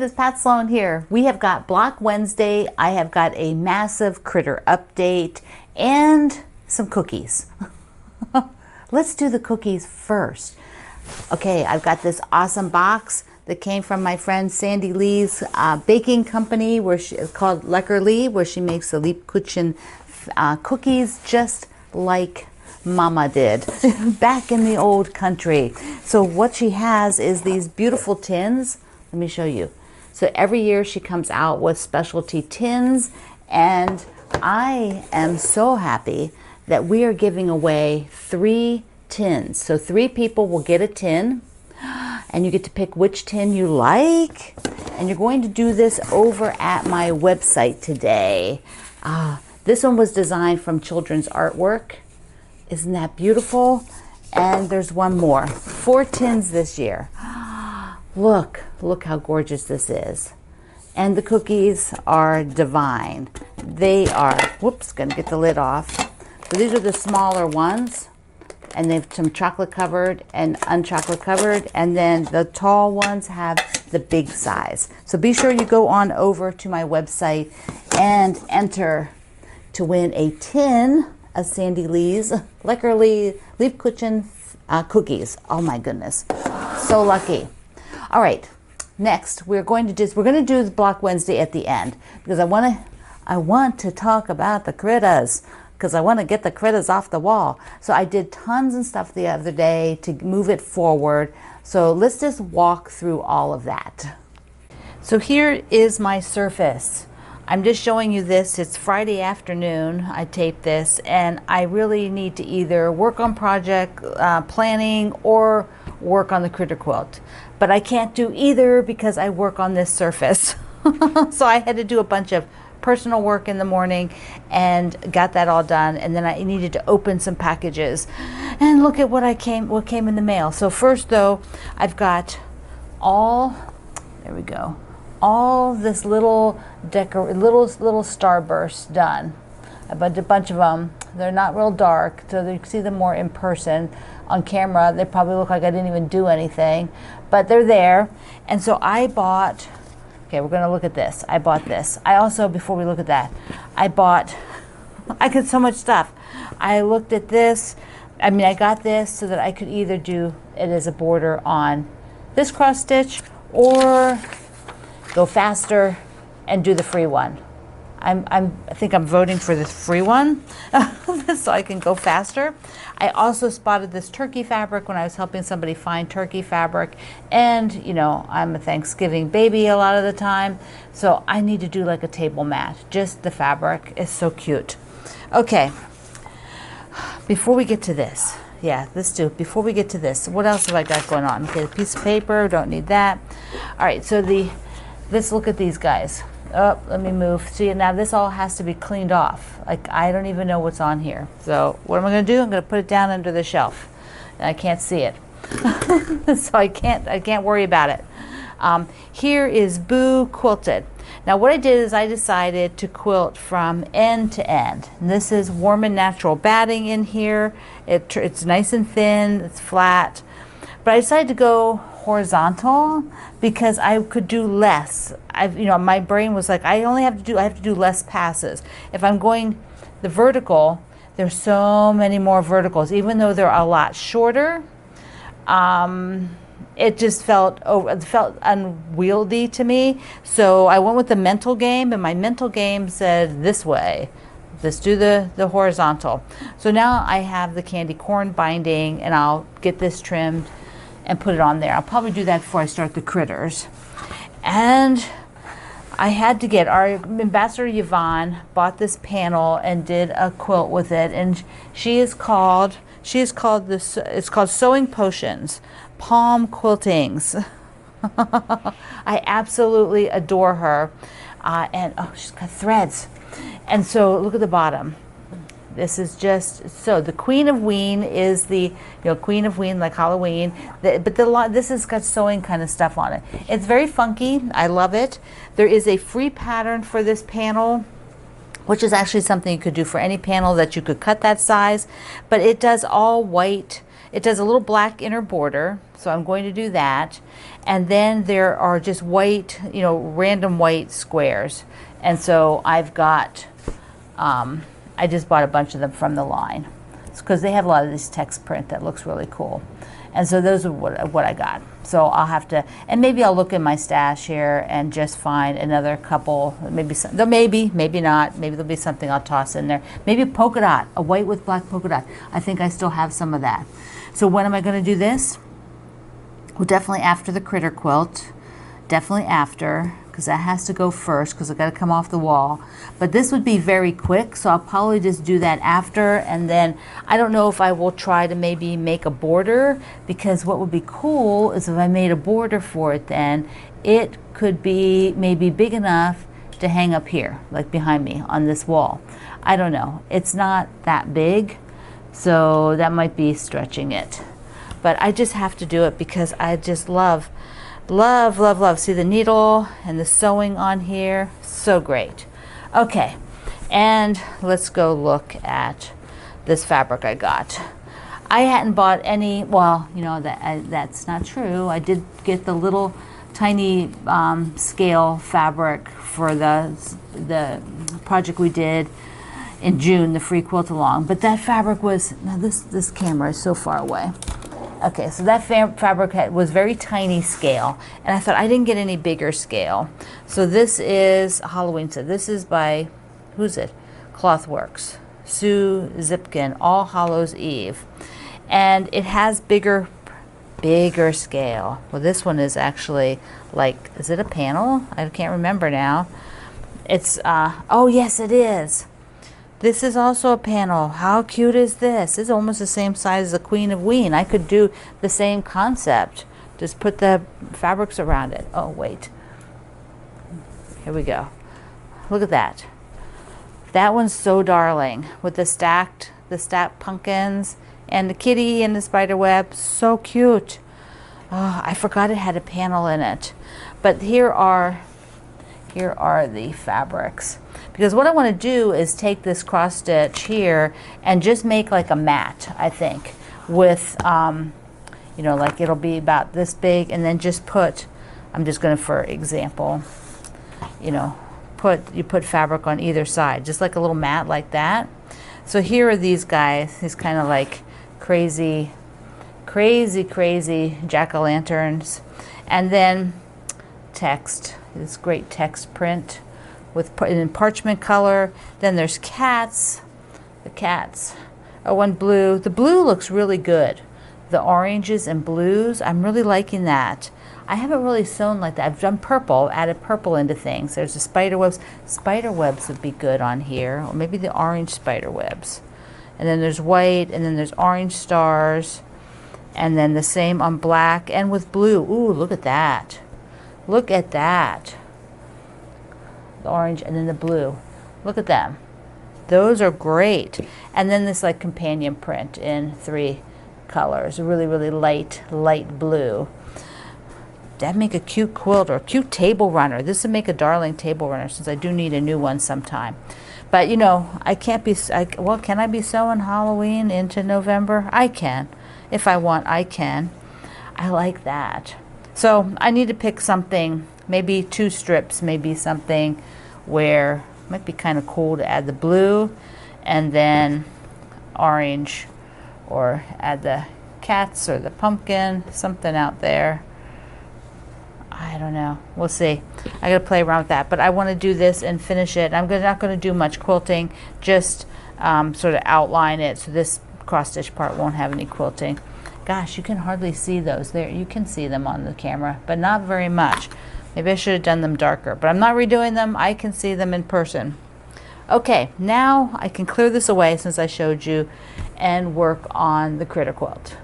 friend, it's Pat Sloan here. We have got Block Wednesday. I have got a massive critter update and some cookies. Let's do the cookies first. Okay, I've got this awesome box that came from my friend Sandy Lee's baking company, where it's called Lecker Lee, where she makes the Liebkuchen cookies just like Mama did back in the old country. So what she has is these beautiful tins. Let me show you. So every year she comes out with specialty tins, and I am so happy that we are giving away 3 tins. So 3 people will get a tin, and you get to pick which tin you like. And you're going to do this over at my website today. This one was designed from children's artwork. Isn't that beautiful? And there's one more. 4 tins this year. Look how gorgeous this is. And the cookies are divine. They are, whoops, gonna get the lid off. So these are the smaller ones, and they've some chocolate covered and unchocolate covered, and then the tall ones have the big size. So be sure you go on over to my website and enter to win a tin of Sandy Lee's Lecker Lee Liebkuchen cookies. Oh my goodness, so lucky. All right, next we're going to do the Block Wednesday at the end, because I want to talk about the critters, because I want to get the critters off the wall. So I did tons and stuff the other day to move it forward. So let's just walk through all of that. So here is my surface. I'm just showing you this. It's Friday afternoon. I taped this, and I really need to either work on project planning or work on the critter quilt. But I can't do either because I work on this surface. So I had to do a bunch of personal work in the morning and got that all done, and then I needed to open some packages and look at what came in the mail. So first though, I've got all this little starburst done. A bunch of them. They're not real dark, so you can see them more in person. On camera, they probably look like I didn't even do anything, but they're there. And so I bought, okay, we're gonna look at this. I bought this. I also, before we look at that, I got so much stuff. I looked at this. I got this so that I could either do it as a border on this cross stitch or go faster and do the free one. I think I'm voting for the free one so I can go faster. I also spotted this turkey fabric when I was helping somebody find turkey fabric, and you know, I'm a Thanksgiving baby a lot of the time, so I need to do like a table mat. Just the fabric is so cute. Okay, before we get to this, before we get to this, what else have I got going on? Okay, a piece of paper, don't need that. All right, so let's look at these guys. Oh, let me move. See, now this all has to be cleaned off. Like, I don't even know what's on here. So what am I going to do? I'm going to put it down under the shelf, and I can't see it. So I can't worry about it. Here is Boo Quilted. Now what I did is I decided to quilt from end to end. And this is warm and natural batting in here. It's nice and thin, it's flat. But I decided to go horizontal because I could do less. My brain was like, I have to do less passes. If I'm going the vertical, there's so many more verticals, even though they're a lot shorter. It just felt unwieldy to me. So I went with the mental game, and my mental game said this way. Let's do the horizontal. So now I have the candy corn binding, and I'll get this trimmed and put it on there. I'll probably do that before I start the critters. And I had to get, our ambassador Yvonne bought this panel and did a quilt with it, and it's called Sewing Potions, Palm Quiltings. I absolutely adore her. And she's got threads. And so look at the bottom. This is just, so the Queen of Ween is the, Queen of Ween, like Halloween. This has got sewing kind of stuff on it. It's very funky. I love it. There is a free pattern for this panel, which is actually something you could do for any panel that you could cut that size. But it does all white it does a little black inner border, so I'm going to do that. And then there are just white, you know, random white squares. And so I've got, I just bought a bunch of them from the line. It's because they have a lot of this text print that looks really cool. And so those are what I got. So I'll have to, and maybe I'll look in my stash here and just find another couple, maybe not, maybe there'll be something I'll toss in there. Maybe a polka dot, a white with black polka dot. I think I still have some of that. So when am I going to do this? Well, definitely after the critter quilt. Definitely after, because that has to go first because I've got to come off the wall. But this would be very quick, so I'll probably just do that after. And then I don't know if I will try to maybe make a border, because what would be cool is if I made a border for it, then it could be maybe big enough to hang up here, like behind me on this wall. I don't know. It's not that big, so that might be stretching it. But I just have to do it because I just love. See the needle and the sewing on here, so great. Okay, and let's go look at this fabric I got. I hadn't bought any, well, you know, that's not true. I did get the little tiny scale fabric for the project we did in June, the free quilt along, but that fabric was, now this camera is so far away. Okay, so that fabric was very tiny scale, and I thought I didn't get any bigger scale. So this is Halloween set. This is by, who's it? Clothworks. Sue Zipkin, All Hallows Eve. And it has bigger scale. Well, this one is actually like, is it a panel? I can't remember now. It's, oh yes it is. This is also a panel. How cute is this? It's almost the same size as the Queen of Ween. I could do the same concept. Just put the fabrics around it. Oh, wait. Here we go. Look at that. That one's so darling with the stacked pumpkins and the kitty and the spider web. So cute. Oh, I forgot it had a panel in it. But here are the fabrics. Because what I want to do is take this cross stitch here and just make like a mat, I think, with, you know, like it'll be about this big, and then just put, I'm just going to, for example, you know, you put fabric on either side, just like a little mat like that. So here are these guys, these kind of like crazy jack-o'-lanterns, and then text, this great text print with in parchment color. Then there's cats. The cats are one blue. The blue looks really good. The oranges and blues, I'm really liking that. I haven't really sewn like that. I've done purple, added purple into things. There's the spider webs. Spider webs would be good on here, or maybe the orange spider webs. And then there's white, and then there's orange stars, and then the same on black and with blue. Ooh, look at that. Look at that. The orange and then the blue. Look at them. Those are great. And then this like companion print in 3 colors. Really, really light blue. That'd make a cute quilt or a cute table runner. This would make a darling table runner, since I do need a new one sometime. But you know, I can't be, well, can I be sewing Halloween into November? I can. If I want, I can. I like that. So I need to pick something, maybe 2 strips, maybe something where it might be kind of cool to add the blue and then orange, or add the cats or the pumpkin, something out there. I don't know. We'll see. I got to play around with that. But I want to do this and finish it. I'm not going to do much quilting, just sort of outline it. So this cross stitch part won't have any quilting. Gosh, you can hardly see those there. You can see them on the camera, but not very much. Maybe I should have done them darker, but I'm not redoing them. I can see them in person. Okay, now I can clear this away since I showed you and work on the critter quilt.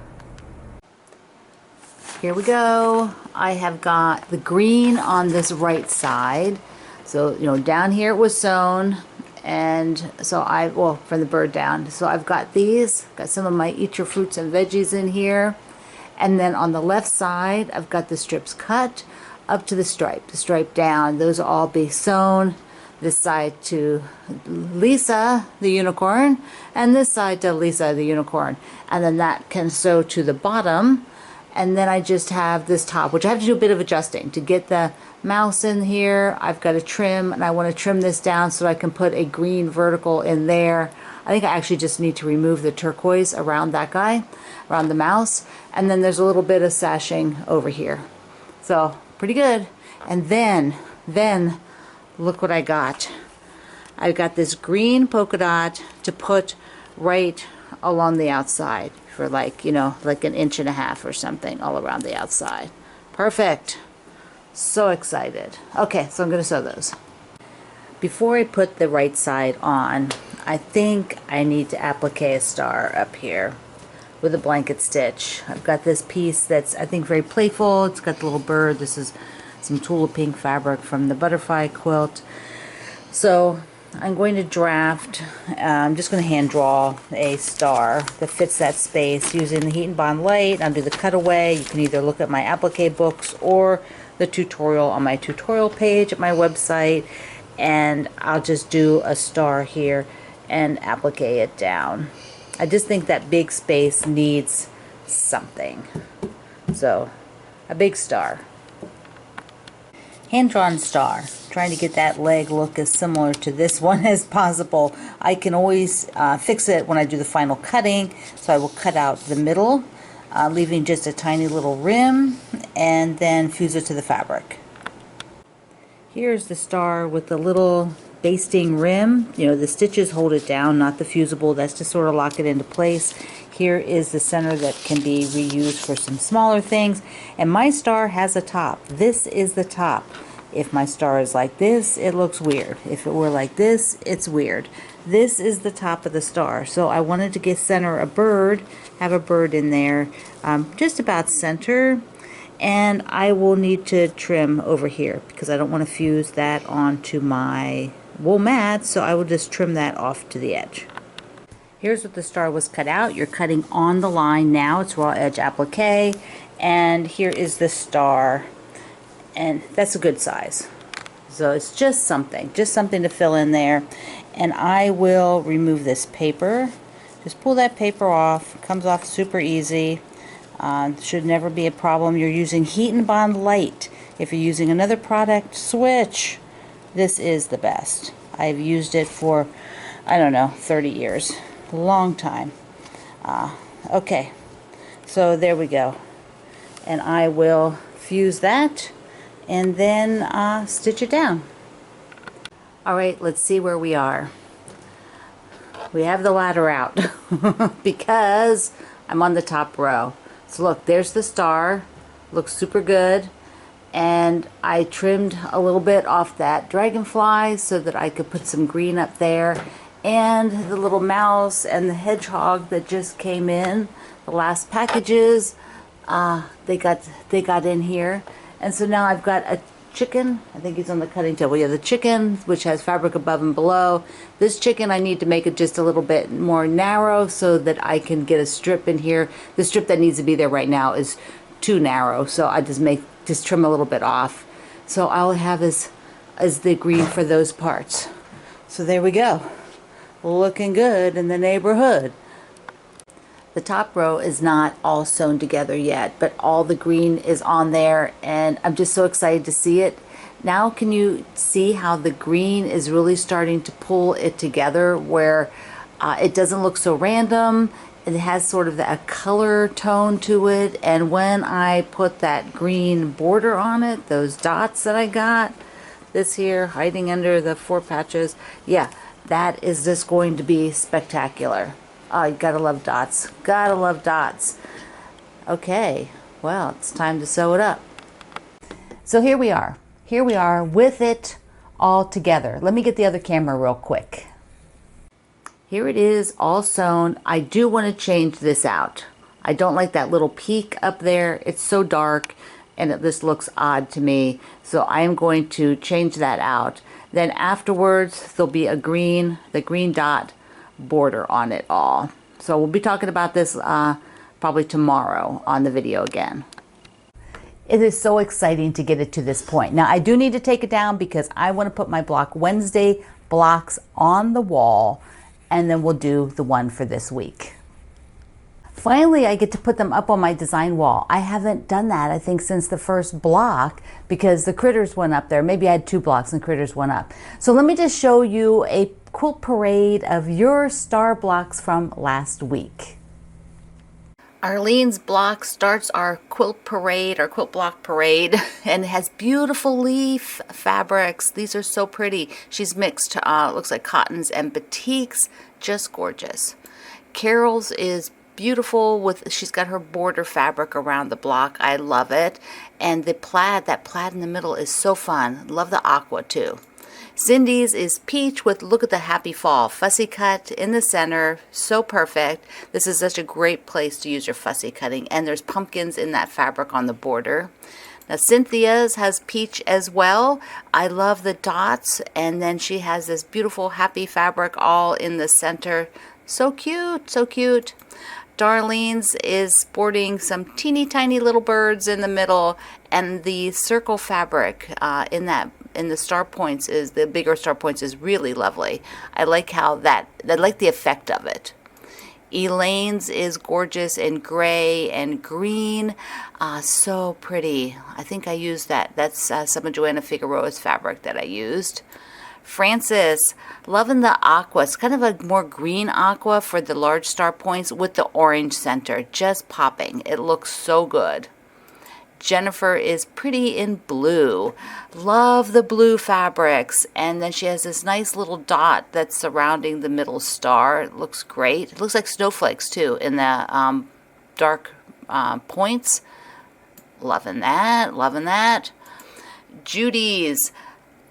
Here we go. I have got the green on this right side. So, you know, down here it was sewn, and so well, from the bird down. So I've got these, got some of my eat your fruits and veggies in here. And then on the left side, I've got the strips cut up to the stripe down. Those will all be sewn. this side to Lisa the unicorn, and this side to Lisa the unicorn. And then that can sew to the bottom. And then I just have this top, which I have to do a bit of adjusting to get the mouse in here. I've got to trim, and I want to trim this down so I can put a green vertical in there. I think I actually just need to remove the turquoise around that guy, around the mouse. And then there's a little bit of sashing over here. So pretty good. And then look what I got. I've got this green polka dot to put right along the outside for like, you know, like 1.5 inches or something all around the outside. Perfect. So excited. Okay, so I'm going to sew those. Before I put the right side on, I think I need to applique a star up here with a blanket stitch. I've got this piece that's, I think, very playful. It's got the little bird. This is some Tula Pink fabric from the butterfly quilt. So I'm going to draft, I'm just going to hand draw a star that fits that space using the Heat and Bond Light. I'll do the cutaway. You can either look at my applique books or the tutorial on my tutorial page at my website, and I'll just do a star here and applique it down. I just think that big space needs something. So a big star. Hand-drawn star. Trying to get that leg look as similar to this one as possible. I can always fix it when I do the final cutting, so I will cut out the middle, leaving just a tiny little rim, and then fuse it to the fabric. Here's the star with the little basting rim. You know, the stitches hold it down, not the fusible. That's to sort of lock it into place. Here is the center that can be reused for some smaller things. And my star has a top. This is the top. If my star is like this, it looks weird. If it were like this, it's weird. This is the top of the star. So I wanted to center a bird, have a bird in there, just about center. And I will need to trim over here because I don't want to fuse that onto my wool mat, so I will just trim that off to the edge. Here's what the star was cut out. You're cutting on the line now. It's raw edge applique, and here is the star, and that's a good size. So it's just something to fill in there. And I will remove this paper. Just pull that paper off. It comes off super easy. Should never be a problem. You're using Heat and Bond Light. If you're using another product, switch. This is the best. I've used it for, I don't know, 30 years. A long time. Okay, so there we go. And I will fuse that and then stitch it down. Alright, let's see where we are. We have the ladder out because I'm on the top row. So look, there's the star. Looks super good. And I trimmed a little bit off that dragonfly so that I could put some green up there. And the little mouse and the hedgehog that just came in, the last packages, they got in here. And so now I've got a chicken. I think he's on the cutting table. Yeah, the chicken, which has fabric above and below. This chicken, I need to make it just a little bit more narrow so that I can get a strip in here. The strip that needs to be there right now is too narrow, so I just trim a little bit off. So all I have is the green for those parts. So there we go. Looking good in the neighborhood. The top row is not all sewn together yet, but all the green is on there, and I'm just so excited to see it. Now can you see how the green is really starting to pull it together, where it doesn't look so random. It has sort of a color tone to it, and when I put that green border on it, those dots that I got, this here hiding under the 4 patches, yeah, that is just going to be spectacular. Oh, you gotta love dots. Gotta love dots. Okay, well, it's time to sew it up. So here we are. Here we are with it all together. Let me get the other camera real quick. Here it is, all sewn. I do want to change this out. I don't like that little peak up there. It's so dark and this looks odd to me. So I am going to change that out. Then afterwards, there'll be the green dot border on it all. So we'll be talking about this probably tomorrow on the video again. It is so exciting to get it to this point. Now I do need to take it down because I want to put my Block Wednesday blocks on the wall, and then we'll do the one for this week. Finally, I get to put them up on my design wall. I haven't done that, I think, since the first block because the critters went up there. Maybe I had 2 blocks and critters went up. So let me just show you a quilt parade of your star blocks from last week. Arlene's block starts our quilt parade, our quilt block parade, and it has beautiful leaf fabrics. These are so pretty. She's mixed, looks like cottons and batiks, just gorgeous. Carol's is beautiful with, she's got her border fabric around the block. I love it. And the plaid, that plaid in the middle is so fun. Love the aqua too. Cindy's is peach with, look at the happy fall, fussy cut in the center, so perfect. This is such a great place to use your fussy cutting, and there's pumpkins in that fabric on the border. Now Cynthia's has peach as well. I love the dots, and then she has this beautiful happy fabric all in the center. So cute, so cute. Darlene's is sporting some teeny tiny little birds in the middle, and the circle fabric in the star points is, the bigger star points is really lovely. I like how I like the effect of it. Elaine's is gorgeous in gray and green, so pretty. I think I used that. That's some of Joanna Figueroa's fabric that I used. Frances, loving the aqua. It's kind of a more green aqua for the large star points with the orange center. Just popping. It looks so good. Jennifer is pretty in blue. Love the blue fabrics. And then she has this nice little dot that's surrounding the middle star. It looks great. It looks like snowflakes too in the dark points. Loving that. Loving that. Judy's.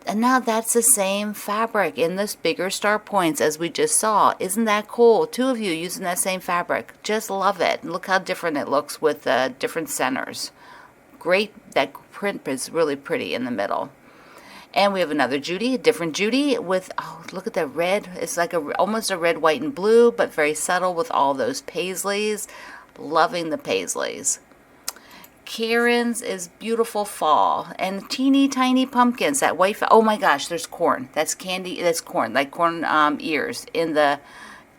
And now that's the same fabric in this bigger star points as we just saw. Isn't that cool? 2 of you using that same fabric. Just love it. Look how different it looks with different centers. Great. That print is really pretty in the middle. And we have another Judy, a different Judy with, oh, look at the red. It's like almost a red, white, and blue, but very subtle with all those paisleys. Loving the paisleys. Karen's is beautiful fall and teeny tiny pumpkins. That white, oh my gosh, there's corn. That's candy. That's corn, like corn ears in the.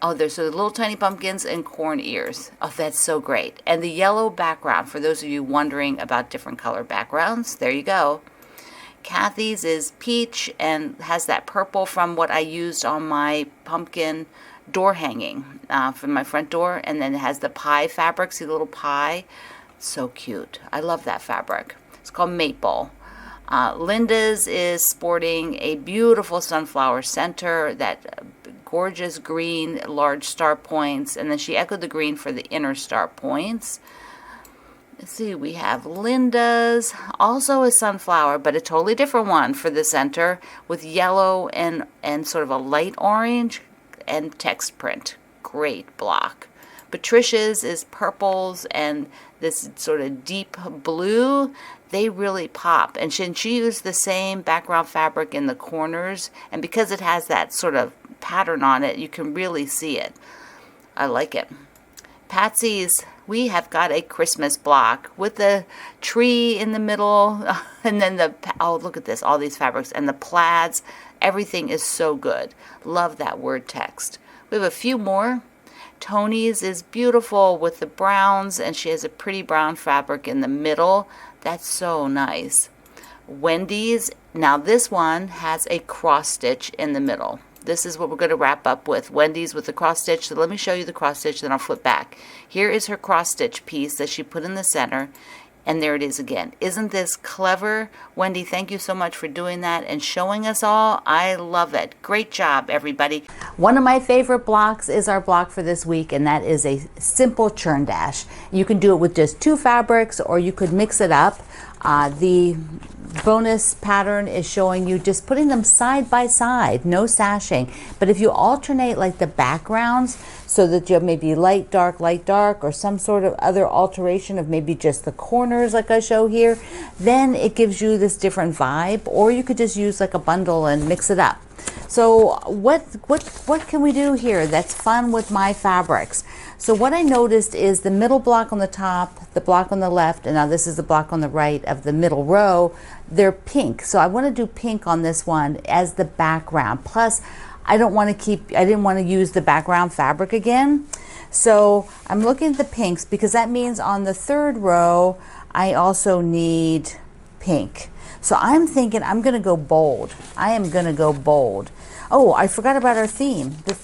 Oh, there's the little tiny pumpkins and corn ears. Oh, that's so great. And the yellow background. For those of you wondering about different color backgrounds, there you go. Kathy's is peach and has that purple from what I used on my pumpkin door hanging from my front door, and then it has the pie fabric. See the little pie. So cute. I love that fabric. It's called Maple. Linda's is sporting a beautiful sunflower center, that gorgeous green large star points, and then she echoed the green for the inner star points. Let's see, we have Linda's, also a sunflower, but a totally different one for the center with yellow and sort of a light orange and text print. Great block. Patricia's is purples and this sort of deep blue. They really pop. And she used the same background fabric in the corners. And because it has that sort of pattern on it, you can really see it. I like it. Patsy's, we have got a Christmas block with the tree in the middle. And then oh, look at this, all these fabrics. And the plaids, everything is so good. Love that word text. We have a few more. Tony's is beautiful with the browns, and she has a pretty brown fabric in the middle. That's so nice. Wendy's, now this one has a cross stitch in the middle. This is what we're going to wrap up with. Wendy's with the cross stitch. So let me show you the cross stitch, then I'll flip back. Here is her cross stitch piece that she put in the center. And there it is again. Isn't this clever? Wendy, thank you so much for doing that and showing us all. I love it. Great job, everybody. One of my favorite blocks is our block for this week, and that is a simple churn dash. You can do it with just 2 fabrics, or you could mix it up. The bonus pattern is showing you just putting them side by side, no sashing. But if you alternate like the backgrounds so that you have maybe light, dark, or some sort of other alteration of maybe just the corners like I show here, then it gives you this different vibe. Or you could just use like a bundle and mix it up. So what can we do here that's fun with my fabrics? So what I noticed is the middle block on the top, the block on the left, and now this is the block on the right of the middle row, they're pink. So I want to do pink on this one as the background. Plus, I didn't want to use the background fabric again. So I'm looking at the pinks because that means on the third row, I also need pink. So I'm thinking I'm going to go bold. I am going to go bold. Oh, I forgot about our theme. The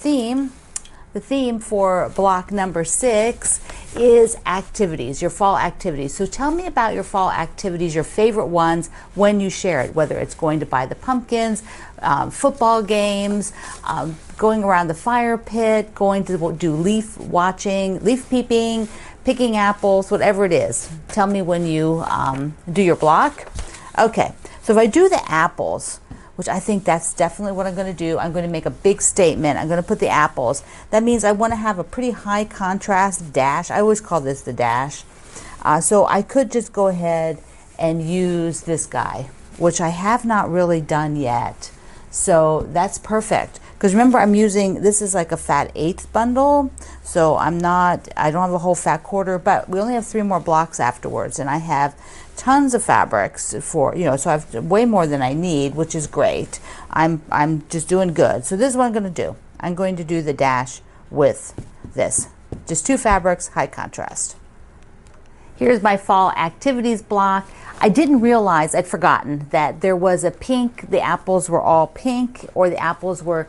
theme for block number 6 is activities, your fall activities. So tell me about your fall activities, your favorite ones when you share it, whether it's going to buy the pumpkins, football games, going around the fire pit, going to do leaf watching, leaf peeping, picking apples, whatever it is. Tell me when you do your block. Okay, so if I do the apples, which I think that's definitely what I'm going to do. I'm going to make a big statement. I'm going to put the apples. That means I want to have a pretty high contrast dash. I always call this the dash. So I could just go ahead and use this guy, which I have not really done yet. So that's perfect. Because remember, I'm using, this is like a fat 1/8 bundle. So I don't have a whole fat quarter, but we only have 3 more blocks afterwards. And I have tons of fabrics for, so I have way more than I need, which is great. I'm just doing good. So this is what I'm going to do. I'm going to do the dash with this. Just 2 fabrics, high contrast. Here's my fall activities block. I didn't realize, I'd forgotten that there was a pink, the apples were all pink, or the apples were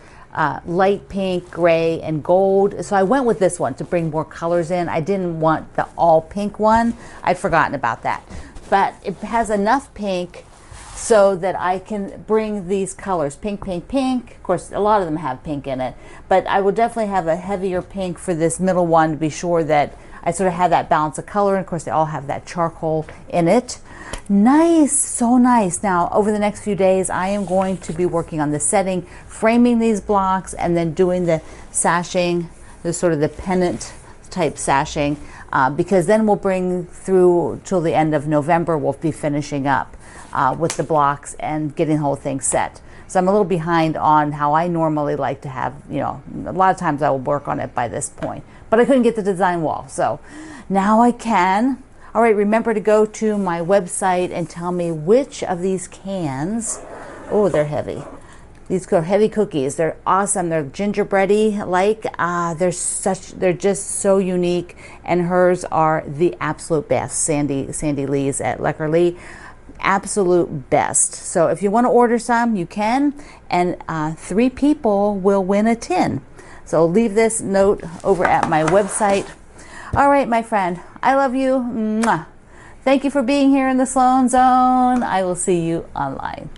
light pink, gray, and gold. So I went with this one to bring more colors in. I didn't want the all pink one. I'd forgotten about that. But it has enough pink so that I can bring these colors, pink, pink, pink. Of course, a lot of them have pink in it, but I will definitely have a heavier pink for this middle one to be sure that I sort of have that balance of color. And of course, they all have that charcoal in it. Nice, so nice. Now, over the next few days, I am going to be working on the setting, framing these blocks, and then doing the sashing, the sort of the pennant type sashing, because then we'll bring through till the end of November, we'll be finishing up with the blocks and getting the whole thing set. So I'm a little behind on how I normally like to have, a lot of times I will work on it by this point, but I couldn't get the design wall. So now I can. All right, remember to go to my website and tell me which of these cans, oh, they're heavy. These are heavy cookies. They're awesome. They're gingerbready like. They're just so unique. And hers are the absolute best. Sandy Lee's at Lecker Lee. Absolute best. So if you want to order some, you can. And 3 people will win a tin. So leave this note over at my website. All right, my friend. I love you. Mwah. Thank you for being here in the Sloan Zone. I will see you online.